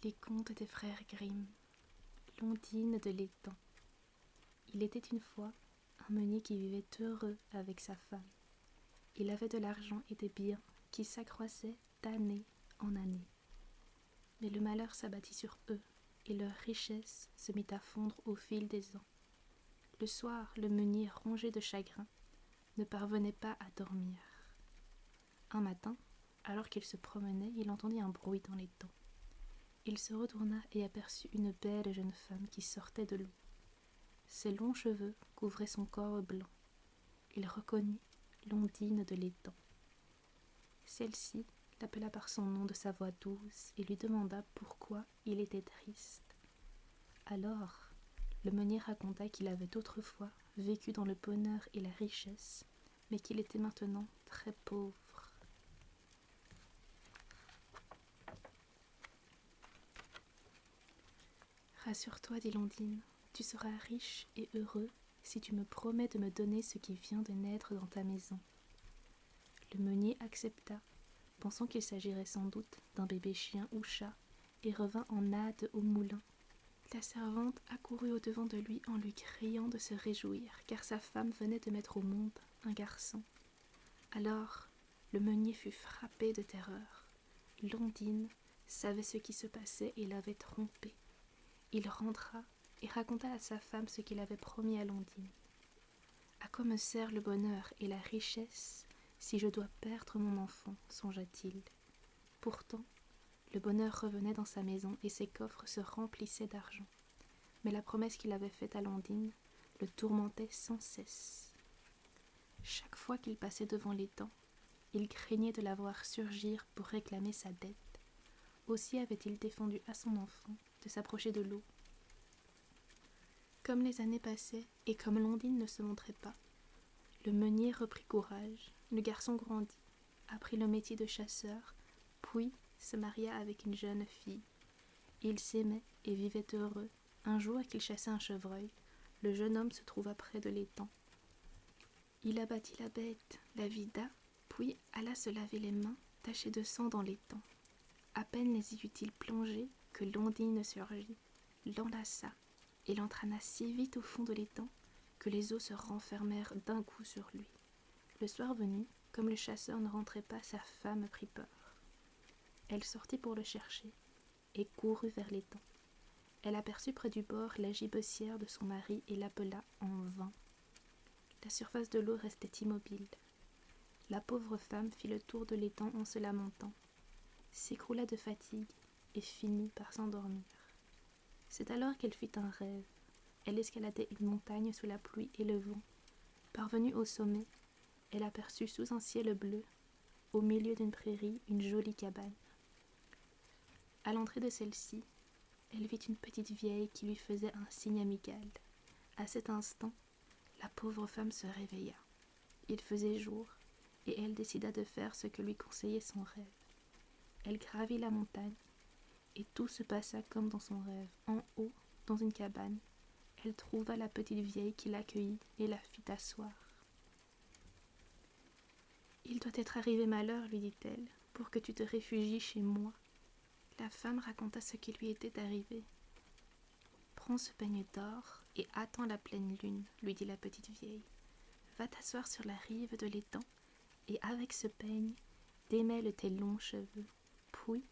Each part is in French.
Les contes des frères Grimm, l'Ondine de l'étang. Il était une fois un meunier qui vivait heureux avec sa femme. Il avait de l'argent et des biens qui s'accroissaient d'année en année. Mais le malheur s'abattit sur eux, et leur richesse se mit à fondre au fil des ans. Le soir, le meunier, rongé de chagrin, ne parvenait pas à dormir. Un matin, alors qu'il se promenait, il entendit un bruit dans l'étang. Il se retourna et aperçut une belle jeune femme qui sortait de l'eau. Ses longs cheveux couvraient son corps blanc. Il reconnut l'Ondine de l'étang. Celle-ci l'appela par son nom de sa voix douce et lui demanda pourquoi il était triste. Alors, le meunier raconta qu'il avait autrefois vécu dans le bonheur et la richesse, mais qu'il était maintenant très pauvre. Rassure-toi, dit l'Ondine, tu seras riche et heureux si tu me promets de me donner ce qui vient de naître dans ta maison. Le meunier accepta, pensant qu'il s'agirait sans doute d'un bébé chien ou chat, et revint en hâte au moulin. La servante accourut au-devant de lui en lui criant de se réjouir, car sa femme venait de mettre au monde un garçon. Alors, le meunier fut frappé de terreur. L'Ondine savait ce qui se passait et l'avait trompé. Il rentra et raconta à sa femme ce qu'il avait promis à l'Ondine. « À quoi me sert le bonheur et la richesse si je dois perdre mon enfant ?» songea-t-il. Pourtant, le bonheur revenait dans sa maison et ses coffres se remplissaient d'argent. Mais la promesse qu'il avait faite à l'Ondine le tourmentait sans cesse. Chaque fois qu'il passait devant l'étang, il craignait de la voir surgir pour réclamer sa dette. Aussi avait-il défendu à son enfant de s'approcher de l'eau. Comme les années passaient et comme l'Ondine ne se montrait pas, le meunier reprit courage, le garçon grandit, apprit le métier de chasseur, puis se maria avec une jeune fille. Ils s'aimaient et vivaient heureux. Un jour qu'il chassait un chevreuil, le jeune homme se trouva près de l'étang. Il abattit la bête, la vida, puis alla se laver les mains, tachées de sang dans l'étang. À peine les y eut-il plongés que l'Ondine surgit, l'enlaça et l'entraîna si vite au fond de l'étang que les eaux se renfermèrent d'un coup sur lui. Le soir venu, comme le chasseur ne rentrait pas, sa femme prit peur. Elle sortit pour le chercher et courut vers l'étang. Elle aperçut près du bord la gibecière de son mari et l'appela en vain. La surface de l'eau restait immobile. La pauvre femme fit le tour de l'étang en se lamentant, s'écroula de fatigue et finit par s'endormir. C'est alors qu'elle fit un rêve. Elle escaladait une montagne sous la pluie et le vent. Parvenue au sommet, elle aperçut sous un ciel bleu, au milieu d'une prairie, une jolie cabane. À l'entrée de celle-ci, elle vit une petite vieille qui lui faisait un signe amical. À cet instant, la pauvre femme se réveilla. Il faisait jour, et elle décida de faire ce que lui conseillait son rêve. Elle gravit la montagne, et tout se passa comme dans son rêve. En haut, dans une cabane, elle trouva la petite vieille qui l'accueillit et la fit asseoir. « Il doit être arrivé malheur, lui dit-elle, pour que tu te réfugies chez moi. » La femme raconta ce qui lui était arrivé. « Prends ce peigne d'or et attends la pleine lune, lui dit la petite vieille. Va t'asseoir sur la rive de l'étang et avec ce peigne, démêle tes longs cheveux. Puis,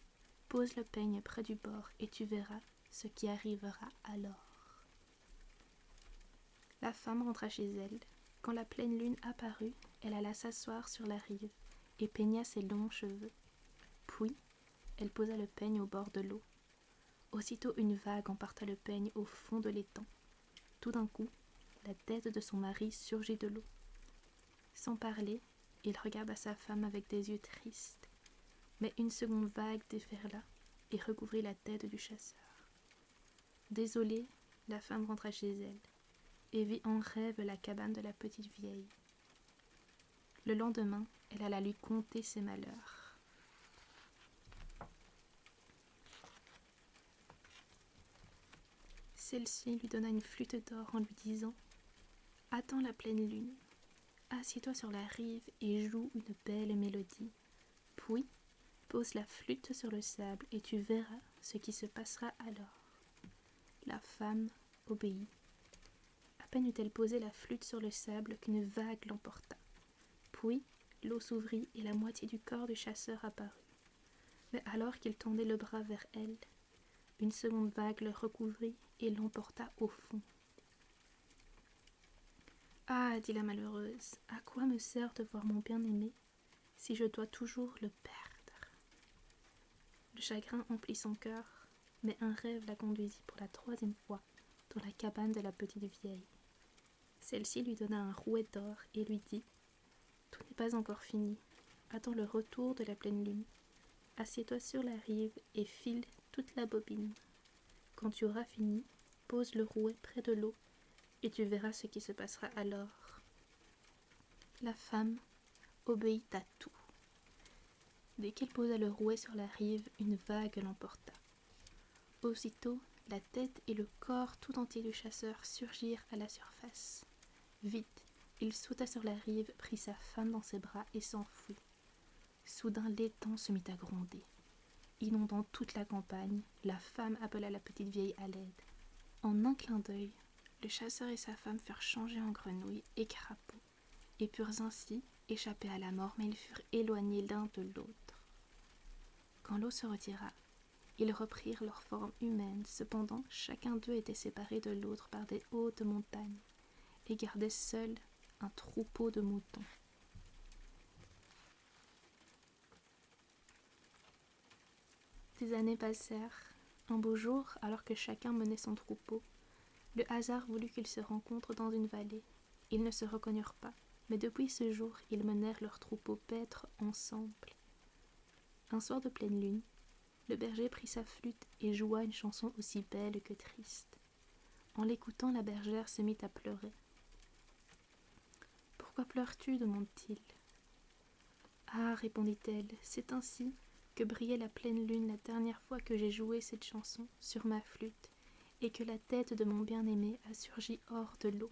pose le peigne près du bord et tu verras ce qui arrivera alors. » La femme rentra chez elle. Quand la pleine lune apparut, elle alla s'asseoir sur la rive et peigna ses longs cheveux. Puis, elle posa le peigne au bord de l'eau. Aussitôt une vague emporta le peigne au fond de l'étang. Tout d'un coup, la tête de son mari surgit de l'eau. Sans parler, il regarda sa femme avec des yeux tristes. Mais une seconde vague déferla et recouvrit la tête du chasseur. Désolée, la femme rentra chez elle et vit en rêve la cabane de la petite vieille. Le lendemain, elle alla lui conter ses malheurs. Celle-ci lui donna une flûte d'or en lui disant « Attends la pleine lune, assieds-toi sur la rive et joue une belle mélodie. Puis, Pose la flûte sur le sable et tu verras ce qui se passera alors. » La femme obéit. À peine eut-elle posé la flûte sur le sable qu'une vague l'emporta. Puis l'eau s'ouvrit et la moitié du corps du chasseur apparut. Mais alors qu'il tendait le bras vers elle, une seconde vague le recouvrit et l'emporta au fond. « Ah, dit la malheureuse, à quoi me sert de voir mon bien-aimé si je dois toujours le perdre ?» Le chagrin emplit son cœur, mais un rêve la conduisit pour la 3e fois dans la cabane de la petite vieille. Celle-ci lui donna un rouet d'or et lui dit « Tout n'est pas encore fini. Attends le retour de la pleine lune. Assieds-toi sur la rive et file toute la bobine. Quand tu auras fini, pose le rouet près de l'eau et tu verras ce qui se passera alors. » La femme obéit à tout. Dès qu'elle posa le rouet sur la rive, une vague l'emporta. Aussitôt, la tête et le corps tout entier du chasseur surgirent à la surface. Vite, il sauta sur la rive, prit sa femme dans ses bras et s'enfuit. Soudain, l'étang se mit à gronder. Inondant toute la campagne, la femme appela la petite vieille à l'aide. En un clin d'œil, le chasseur et sa femme furent changés en grenouilles et crapauds, et purent ainsi échapper à la mort, mais ils furent éloignés l'un de l'autre. Quand l'eau se retira, ils reprirent leur forme humaine. Cependant, chacun d'eux était séparé de l'autre par des hautes montagnes, et gardait seul un troupeau de moutons. Des années passèrent. Un beau jour, alors que chacun menait son troupeau, le hasard voulut qu'ils se rencontrent dans une vallée. Ils ne se reconnurent pas, mais depuis ce jour, ils menèrent leur troupeau paître ensemble. Un soir de pleine lune, le berger prit sa flûte et joua une chanson aussi belle que triste. En l'écoutant, la bergère se mit à pleurer. « Pourquoi pleures-tu » demanda-t-il. « Ah, répondit-elle, c'est ainsi que brillait la pleine lune la dernière fois que j'ai joué cette chanson sur ma flûte et que la tête de mon bien-aimé a surgi hors de l'eau. »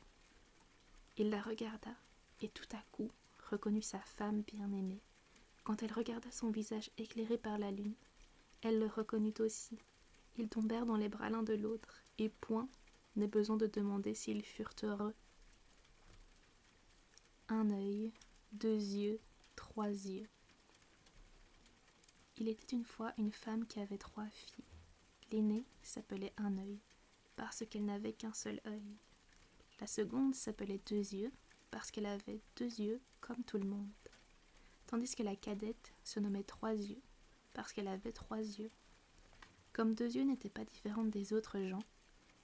Il la regarda et tout à coup reconnut sa femme bien-aimée. Quand elle regarda son visage éclairé par la lune, elle le reconnut aussi. Ils tombèrent dans les bras l'un de l'autre et point n'est besoin de demander s'ils furent heureux. Un œil, 2 yeux, 3 yeux. Il était une fois une femme qui avait 3 filles. L'aînée s'appelait Un œil, parce qu'elle n'avait qu'un seul œil. La seconde s'appelait 2 yeux, parce qu'elle avait 2 yeux comme tout le monde. Tandis que la cadette se nommait 3 yeux, parce qu'elle avait 3 yeux. Comme 2 yeux n'étaient pas différentes des autres gens,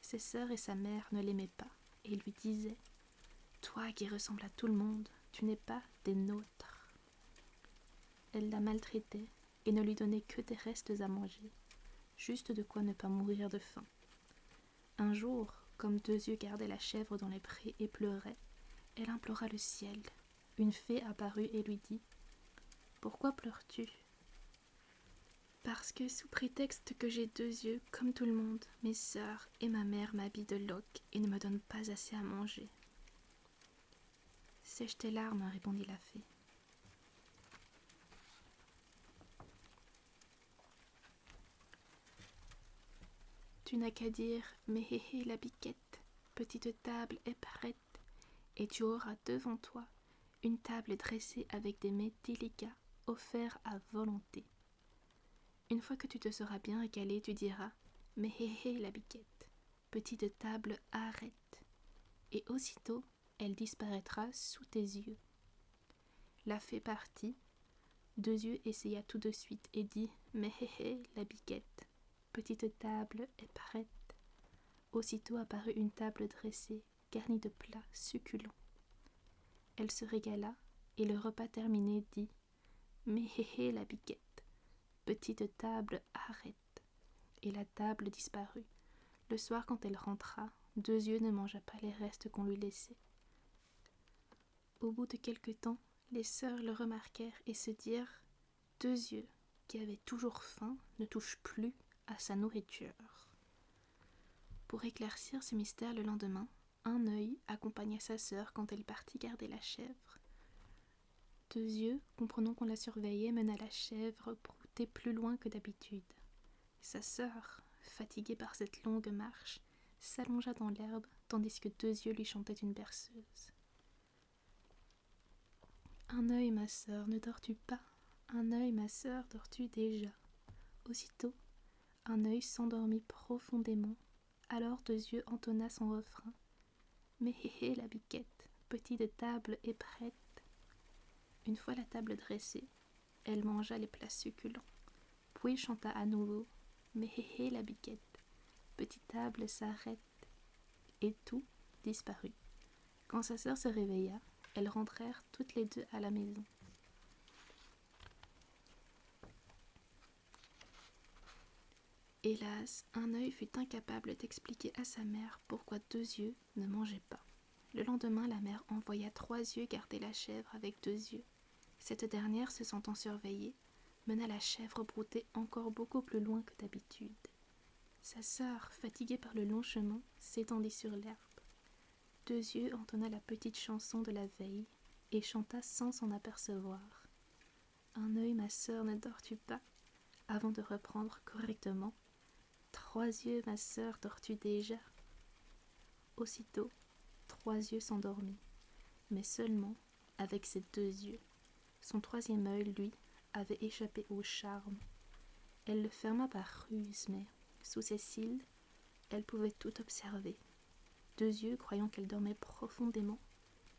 ses sœurs et sa mère ne l'aimaient pas, et lui disaient « Toi qui ressembles à tout le monde, tu n'es pas des nôtres. » Elle la maltraitait et ne lui donnait que des restes à manger, juste de quoi ne pas mourir de faim. Un jour, comme 2 yeux gardait la chèvre dans les prés et pleurait, elle implora le ciel. Une fée apparut et lui dit « Pourquoi pleures-tu » ? « Parce que, sous prétexte que j'ai 2 yeux, comme tout le monde, mes sœurs et ma mère m'habillent de loques et ne me donnent pas assez à manger. »« Sèche tes larmes, répondit la fée. Tu n'as qu'à dire « Méhéhé la biquette, petite table est prête, et tu auras devant toi une table dressée avec des mets délicats offerts à volonté. Une fois que tu te seras bien récalé, tu diras « Méhéhé la biquette, petite table arrête, et aussitôt elle disparaîtra sous tes yeux. » La fée partit. 2 yeux essaya tout de suite et dit « Méhéhé la biquette, petite table est prête. » Aussitôt apparut une table dressée, garnie de plats succulents. Elle se régala, et le repas terminé dit « Méhéhé la biquette, petite table arrête. » Et la table disparut. Le soir, quand elle rentra, 2 yeux ne mangea pas les restes qu'on lui laissait. Au bout de quelque temps, les sœurs le remarquèrent et se dirent « 2 yeux, qui avait toujours faim, ne touche plus à sa nourriture. » Pour éclaircir ce mystère le lendemain, Un œil accompagna sa sœur quand elle partit garder la chèvre. 2 yeux, comprenant qu'on la surveillait, mena la chèvre monter plus loin que d'habitude. Sa sœur, fatiguée par cette longue marche, s'allongea dans l'herbe tandis que Deux Yeux lui chantait une berceuse. Un œil, ma sœur, ne dors-tu pas? Un œil, ma sœur, dors-tu déjà? Aussitôt, un œil s'endormit profondément. Alors Deux Yeux entonna son refrain. Mais hé hé, la biquette, petite table est prête. Une fois la table dressée, elle mangea les plats succulents, puis chanta à nouveau. Mais hé hé, la biquette, petite table s'arrête. Et tout disparut. Quand sa sœur se réveilla, elles rentrèrent toutes les deux à la maison. Hélas, un œil fut incapable d'expliquer à sa mère pourquoi Deux Yeux ne mangeait pas. Le lendemain, la mère envoya Trois Yeux garder la chèvre avec Deux Yeux. Cette dernière, se sentant surveillée, mena la chèvre brouter encore beaucoup plus loin que d'habitude. Sa sœur, fatiguée par le long chemin, s'étendit sur l'herbe. Deux Yeux entonna la petite chanson de la veille et chanta sans s'en apercevoir. Un œil, ma sœur, ne dors-tu pas? Avant de reprendre correctement. Trois Yeux, ma sœur, dors-tu déjà? Aussitôt, Trois Yeux s'endormit, mais seulement avec ses deux yeux. Son troisième œil, lui, avait échappé au charme. Elle le ferma par ruse, mais, sous ses cils, elle pouvait tout observer. Deux Yeux, croyant qu'elle dormait profondément,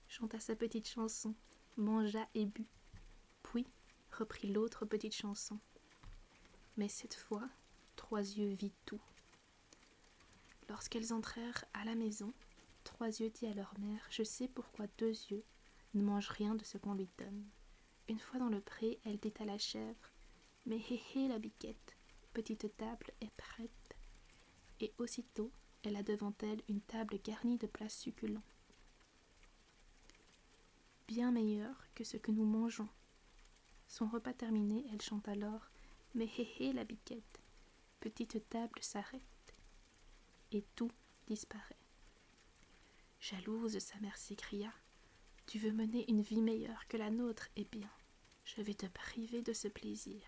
chanta sa petite chanson, mangea et but, puis reprit l'autre petite chanson. Mais cette fois, Trois Yeux vit tout. Lorsqu'elles entrèrent à la maison, Trois Yeux dit à leur mère: « Je sais pourquoi Deux Yeux ne mange rien de ce qu'on lui donne. » Une fois dans le pré, elle dit à la chèvre: « Mais hé hé, la biquette, petite table est prête. » Et aussitôt, elle a devant elle une table garnie de plats succulents, bien meilleurs que ce que nous mangeons. Son repas terminé, elle chante alors: « Mais hé hé, la biquette, petite table s'arrête. » Et tout disparaît. Jalouse, sa mère s'écria: « Tu veux mener une vie meilleure que la nôtre? Eh bien, je vais te priver de ce plaisir. »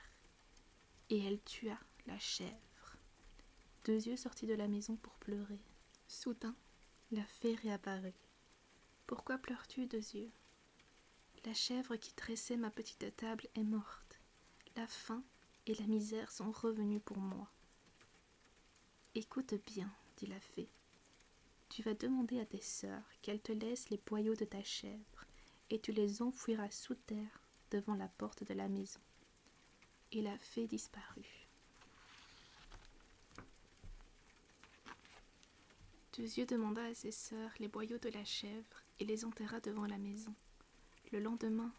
Et elle tua la chèvre. Deux Yeux sortit de la maison pour pleurer. Soudain, la fée réapparut. « Pourquoi pleures-tu, Deux Yeux? La chèvre qui dressait ma petite table est morte. La faim et la misère sont revenus pour moi. » « Écoute bien, dit la fée. Tu vas demander à tes sœurs qu'elles te laissent les boyaux de ta chèvre, et tu les enfouiras sous terre devant la porte de la maison. » Et la fée disparut. Deux Yeux demanda à ses sœurs les boyaux de la chèvre et les enterra devant la maison. Le lendemain,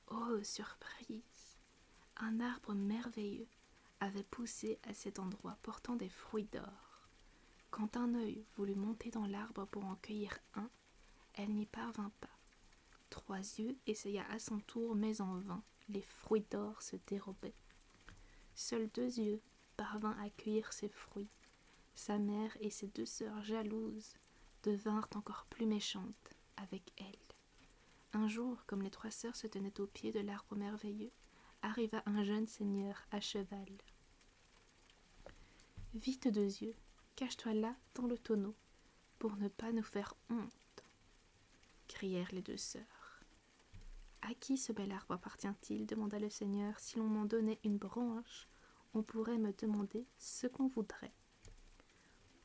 oh surprise! Un arbre merveilleux avait poussé à cet endroit portant des fruits d'or. Quand un œil voulut monter dans l'arbre pour en cueillir un, elle n'y parvint pas. Trois Yeux essaya à son tour, mais en vain, les fruits d'or se dérobaient. Seuls Deux Yeux parvint à cueillir ces fruits. Sa mère et ses deux sœurs jalouses devinrent encore plus méchantes avec elle. Un jour, comme les trois sœurs se tenaient au pied de l'arbre merveilleux, arriva un jeune seigneur à cheval. « Vite, Deux Yeux, cache-toi là dans le tonneau, pour ne pas nous faire honte !» crièrent les deux sœurs. « À qui ce bel arbre appartient-il » demanda le seigneur. « Si l'on m'en donnait une branche, on pourrait me demander ce qu'on voudrait. »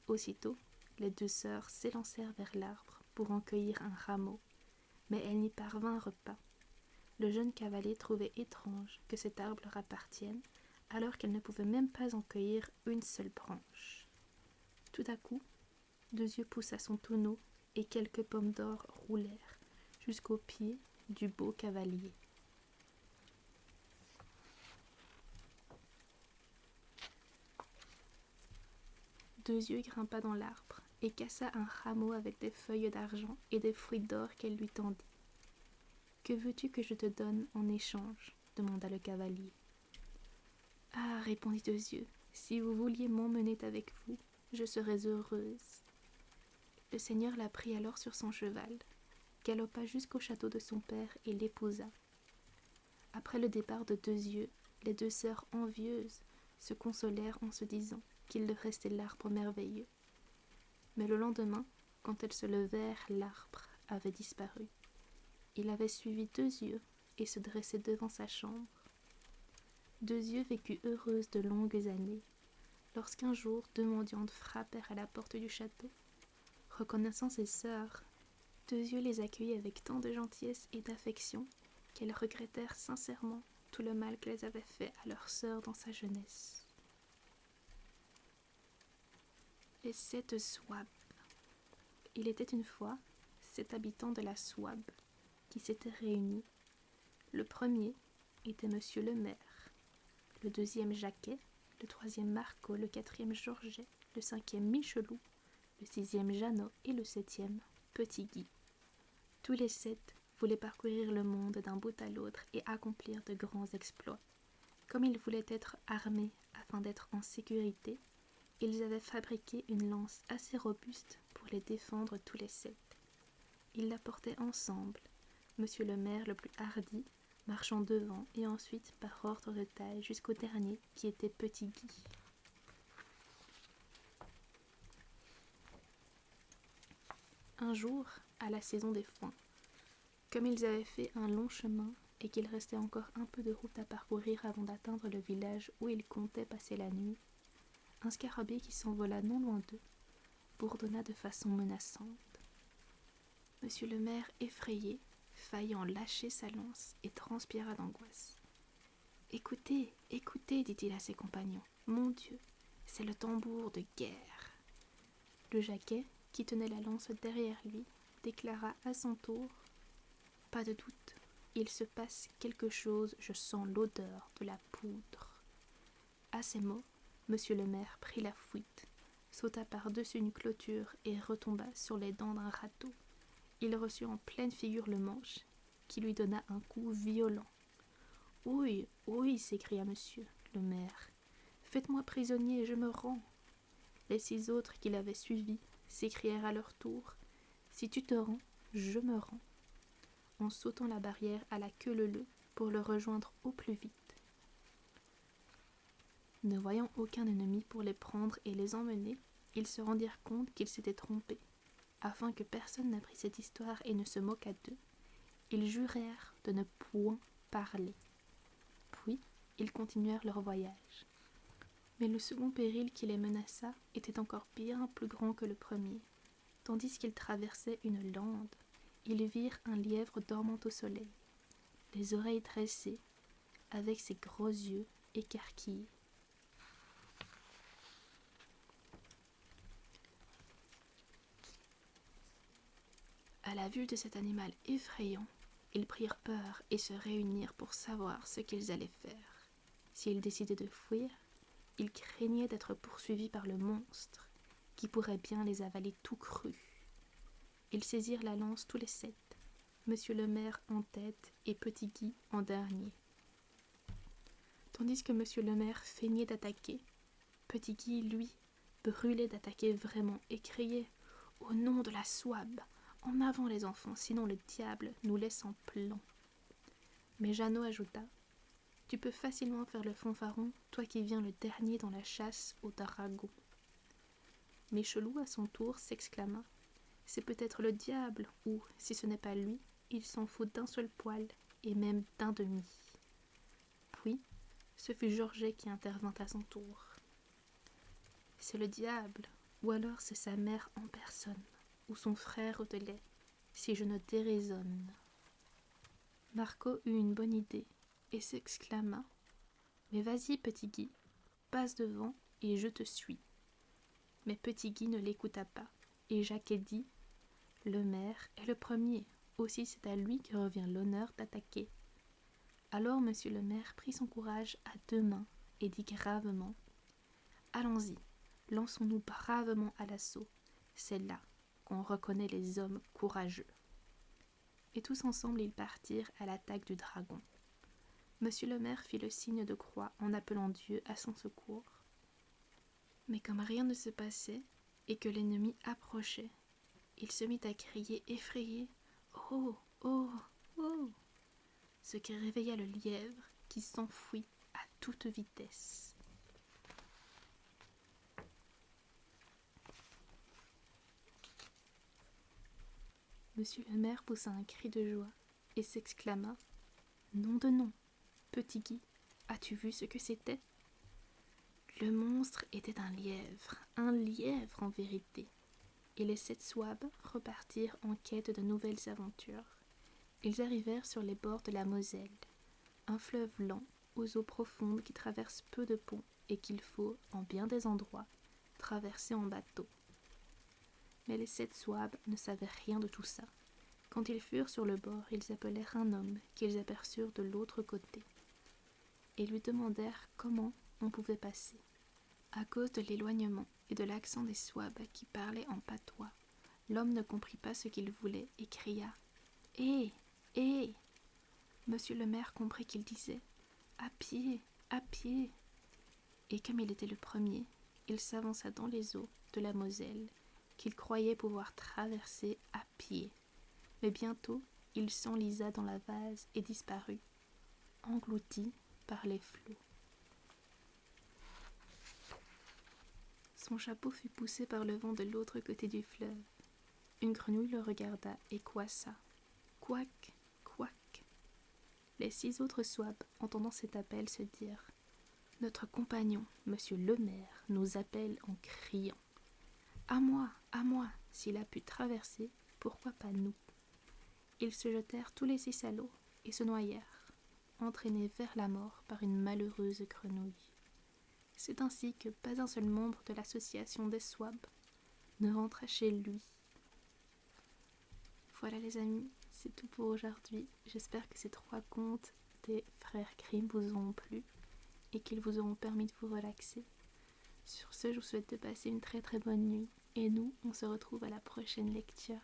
Aussitôt, les deux sœurs s'élancèrent vers l'arbre pour en cueillir un rameau, mais elles n'y parvinrent pas. Le jeune cavalier trouvait étrange que cet arbre leur appartienne, alors qu'elles ne pouvaient même pas en cueillir une seule branche. Tout à coup, Deux Yeux poussa son tonneau et quelques pommes d'or roulèrent jusqu'au pied du beau cavalier. Deux Yeux grimpa dans l'arbre et cassa un rameau avec des feuilles d'argent et des fruits d'or qu'elle lui tendit. « Que veux-tu que je te donne en échange » demanda le cavalier. « Ah, répondit Deux Yeux, si vous vouliez m'emmener avec vous, je serais heureuse. » Le seigneur la prit alors sur son cheval, galopa jusqu'au château de son père et l'épousa. Après le départ de Deux Yeux, Les deux sœurs envieuses se consolèrent en se disant qu'il leur restait l'arbre merveilleux. Mais le lendemain, quand elles se levèrent, l'arbre avait disparu. Il avait suivi Deux Yeux et se dressait devant sa chambre. Deux Yeux vécut heureuse de longues années, lorsqu'un jour 2 mendiantes frappèrent à la porte du château. Reconnaissant ses sœurs, Deux Yeux les accueillit avec tant de gentillesse et d'affection qu'elles regrettèrent sincèrement tout le mal qu'elles avaient fait à leur sœur dans sa jeunesse. Les 7 Souabes. Il était une fois 7 habitants de la Souabe qui s'étaient réunis. Le premier était monsieur le maire, le deuxième Jacquet, le troisième Marco, le quatrième Georget, le cinquième Michelou, le sixième Jeannot et le septième Petit Guy. Tous les 7 voulaient parcourir le monde d'un bout à l'autre et accomplir de grands exploits. Comme ils voulaient être armés afin d'être en sécurité, ils avaient fabriqué une lance assez robuste pour les défendre tous les 7. Ils la portaient ensemble, monsieur le maire le plus hardi, marchant devant et ensuite par ordre de taille jusqu'au dernier qui était Petit Guy. Un jour, à la saison des foins, comme ils avaient fait un long chemin et qu'il restait encore un peu de route à parcourir avant d'atteindre le village où ils comptaient passer la nuit, un scarabée qui s'envola non loin d'eux bourdonna de façon menaçante. Monsieur le maire, effrayé, faillit en lâcher sa lance et transpira d'angoisse. « Écoutez, écoutez, dit-il à ses compagnons. Mon Dieu, c'est le tambour de guerre. » Le Jacquet, qui tenait la lance derrière lui, déclara à son tour « Pas de doute, il se passe quelque chose, je sens l'odeur de la poudre. » À ces mots, monsieur le maire prit la fuite, sauta par-dessus une clôture et retomba sur les dents d'un râteau. Il reçut en pleine figure le manche, qui lui donna un coup violent. « Oui, oui, s'écria monsieur le maire, faites-moi prisonnier et je me rends. » Les 6 autres qui l'avaient suivi s'écrièrent à leur tour « Si tu te rends, je me rends », en sautant la barrière à la queue leu-leu pour le rejoindre au plus vite. Ne voyant aucun ennemi pour les prendre et les emmener, ils se rendirent compte qu'ils s'étaient trompés. Afin que personne n'apprît cette histoire et ne se moquât d'eux, ils jurèrent de ne point parler. Puis, ils continuèrent leur voyage. Mais le second péril qui les menaça était encore bien plus grand que le premier. Tandis qu'ils traversaient une lande, ils virent un lièvre dormant au soleil, les oreilles dressées, avec ses gros yeux écarquillés. À la vue de cet animal effrayant, ils prirent peur et se réunirent pour savoir ce qu'ils allaient faire. S'ils décidaient de fuir, ils craignaient d'être poursuivis par le monstre, qui pourrait bien les avaler tout crus. Ils saisirent la lance tous les 7, monsieur le maire en tête et Petit Guy en dernier. Tandis que monsieur le maire feignait d'attaquer, Petit Guy, lui, brûlait d'attaquer vraiment et criait « Au nom de la Souabe ! En avant les enfants, sinon le diable nous laisse en plan. » Mais Jeannot ajouta « Tu peux facilement faire le fanfaron, toi qui viens le dernier dans la chasse au dragon. » Michelou à son tour s'exclama « C'est peut-être le diable, ou, si ce n'est pas lui, il s'en fout d'un seul poil, et même d'un demi. » Puis, ce fut Georget qui intervint à son tour. « C'est le diable, ou alors c'est sa mère en personne. Ou son frère de lait, si je ne déraisonne. » Marco eut une bonne idée et s'exclama « Mais vas-y, Petit Guy, passe devant et je te suis. » Mais Petit Guy ne l'écouta pas, et Jacquet dit « Le maire est le premier, aussi c'est à lui que revient l'honneur d'attaquer. » Alors monsieur le maire prit son courage à 2 mains et dit gravement « Allons-y, lançons-nous bravement à l'assaut, c'est là qu'on reconnaît les hommes courageux. » Et tous ensemble ils partirent à l'attaque du dragon. Monsieur le maire fit le signe de croix en appelant Dieu à son secours. Mais comme rien ne se passait et que l'ennemi approchait, il se mit à crier effrayé « Oh, oh, oh !» ce qui réveilla le lièvre qui s'enfuit à toute vitesse. Monsieur le maire poussa un cri de joie et s'exclama: « Nom de nom, petit Guy, as-tu vu ce que c'était ?» Le monstre était un lièvre en vérité, et les 7 souaves repartirent en quête de nouvelles aventures. Ils arrivèrent sur les bords de la Moselle, un fleuve lent aux eaux profondes qui traverse peu de ponts et qu'il faut, en bien des endroits, traverser en bateau. Mais les 7 souaves ne savaient rien de tout ça. Quand ils furent sur le bord, ils appelèrent un homme qu'ils aperçurent de l'autre côté, et lui demandèrent comment on pouvait passer. À cause de l'éloignement et de l'accent des souaves qui parlaient en patois, l'homme ne comprit pas ce qu'il voulait et cria: « Hé, hé !» Monsieur le maire comprit qu'il disait: « À pied, à pied !» Et comme il était le premier, il s'avança dans les eaux de la Moselle, qu'il croyait pouvoir traverser à pied. Mais bientôt, il s'enlisa dans la vase et disparut, englouti par les flots. Son chapeau fut poussé par le vent de l'autre côté du fleuve. Une grenouille le regarda et coissa. Couac, couac. Les 6 autres souaves, entendant cet appel, se dirent: « Notre compagnon, monsieur le maire, nous appelle en criant. À moi, s'il a pu traverser, pourquoi pas nous ?» Ils se jetèrent tous les 6 à l'eau et se noyèrent, entraînés vers la mort par une malheureuse grenouille. C'est ainsi que pas un seul membre de l'association des souaves ne rentra chez lui. Voilà les amis, c'est tout pour aujourd'hui. J'espère que ces 3 contes des frères Grimm vous auront plu et qu'ils vous auront permis de vous relaxer. Sur ce, je vous souhaite de passer une très très bonne nuit et nous, on se retrouve à la prochaine lecture.